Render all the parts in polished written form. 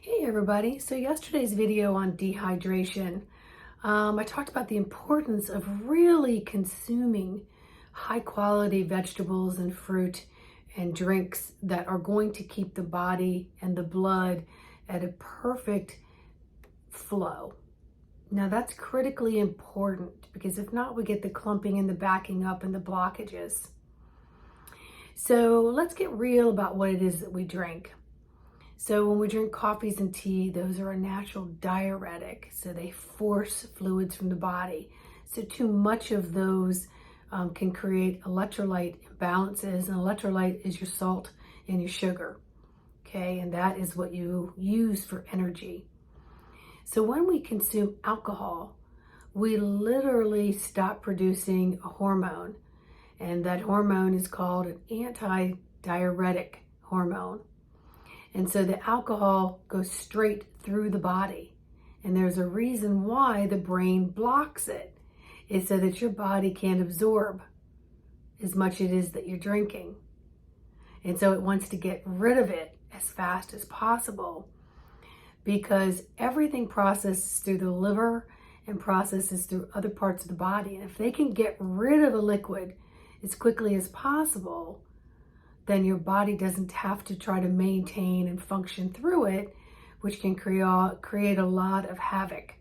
Hey everybody, so yesterday's video on dehydration, I talked about the importance of really consuming high quality vegetables and fruit and drinks that are going to keep the body and the blood at a perfect flow. Now that's critically important because if not, we get the clumping and the backing up and the blockages. So let's get real about what it is that we drink. So when we drink coffees and tea, those are a natural diuretic. So they force fluids from the body. So too much of those can create electrolyte imbalances. And electrolyte is your salt and your sugar. Okay, and that is what you use for energy. So when we consume alcohol, we literally stop producing a hormone. And that hormone is called an anti-diuretic hormone. And so the alcohol goes straight through the body. And there's a reason why the brain blocks it. It's so that your body can't absorb as much it is that you're drinking. And so it wants to get rid of it as fast as possible because everything processes through the liver and processes through other parts of the body. And if they can get rid of a liquid as quickly as possible, then your body doesn't have to try to maintain and function through it, which can create a lot of havoc,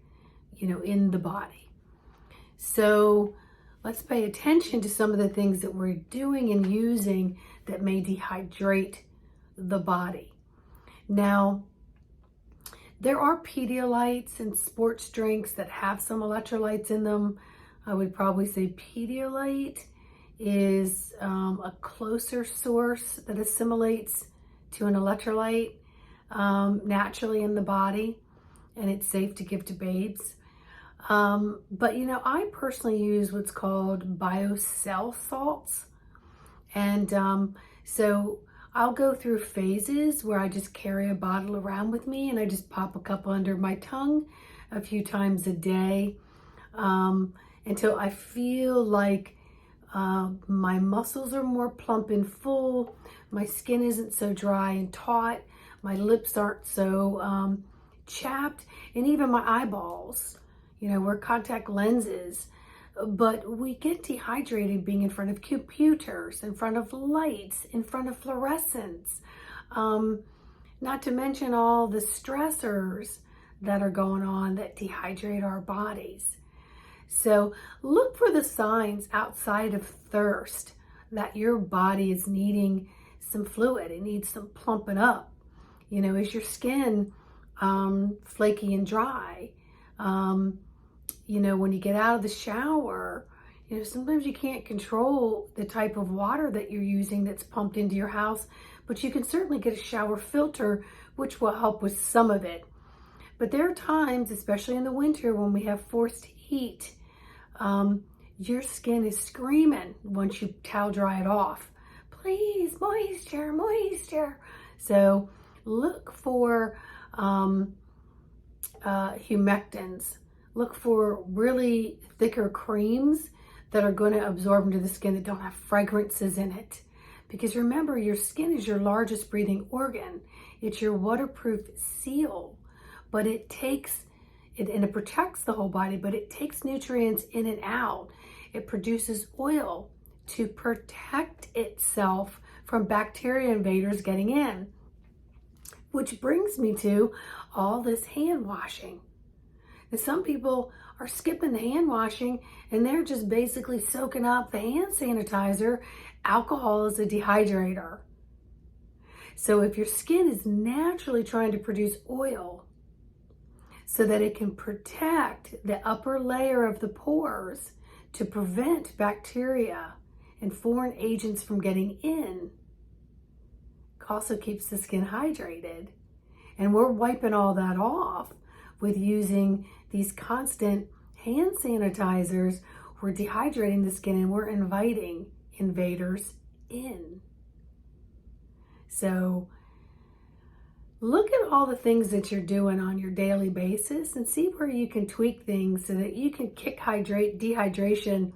in the body. So let's pay attention to some of the things that we're doing and using that may dehydrate the body. Now, there are Pedialytes and sports drinks that have some electrolytes in them. I would probably say Pedialyte is a closer source that assimilates to an electrolyte naturally in the body, and it's safe to give to babes. But I personally use what's called BioCell salts, and so I'll go through phases where I just carry a bottle around with me and I just pop a couple under my tongue a few times a day until I feel like my muscles are more plump and full, my skin isn't so dry and taut, my lips aren't so chapped, and even my eyeballs. Wear contact lenses, but we get dehydrated being in front of computers, in front of lights, in front of fluorescents, not to mention all the stressors that are going on that dehydrate our bodies. So look for the signs outside of thirst that your body is needing some fluid. It needs some plumping up. Is your skin flaky and dry? When you get out of the shower, sometimes you can't control the type of water that you're using that's pumped into your house, but you can certainly get a shower filter, which will help with some of it. But there are times, especially in the winter, when we have forced heat, your skin is screaming once you towel dry it off. Please, moisture, moisture. So look for humectants. Look for really thicker creams that are going to absorb into the skin that don't have fragrances in it. Because remember, your skin is your largest breathing organ. It's your waterproof seal, but it takes and it protects the whole body, but it takes nutrients in and out. It produces oil to protect itself from bacteria invaders getting in. Which brings me to all this hand washing. And some people are skipping the hand washing and they're just basically soaking up the hand sanitizer. Alcohol is a dehydrator. So if your skin is naturally trying to produce oil, so that it can protect the upper layer of the pores to prevent bacteria and foreign agents from getting in. It also keeps the skin hydrated. And we're wiping all that off with using these constant hand sanitizers. We're dehydrating the skin and we're inviting invaders in. So look at all the things that you're doing on your daily basis and see where you can tweak things so that you can kick dehydration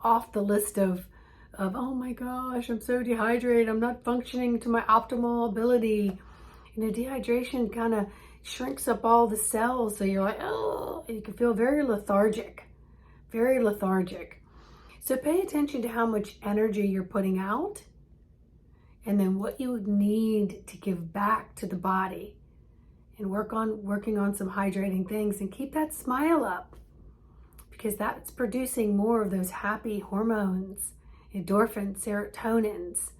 off the list of oh my gosh, I'm so dehydrated, I'm not functioning to my optimal ability. Dehydration kind of shrinks up all the cells, so you're like, oh, and you can feel very lethargic, very lethargic. So pay attention to how much energy you're putting out, and then what you would need to give back to the body, and working on some hydrating things, and keep that smile up, because that's producing more of those happy hormones, endorphins, serotonins,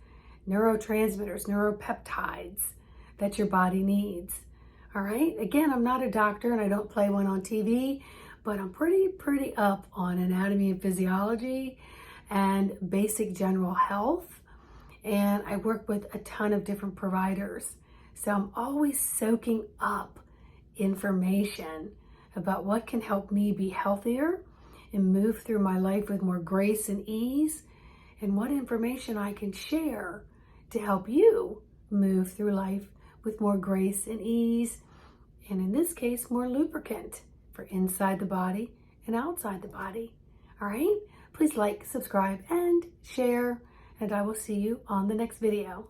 neurotransmitters, neuropeptides that your body needs. All right. Again, I'm not a doctor and I don't play one on TV, but I'm pretty up on anatomy and physiology and basic general health. And I work with a ton of different providers. So I'm always soaking up information about what can help me be healthier and move through my life with more grace and ease, and what information I can share to help you move through life with more grace and ease, and in this case, more lubricant for inside the body and outside the body. All right? Please like, subscribe, and share, and I will see you on the next video.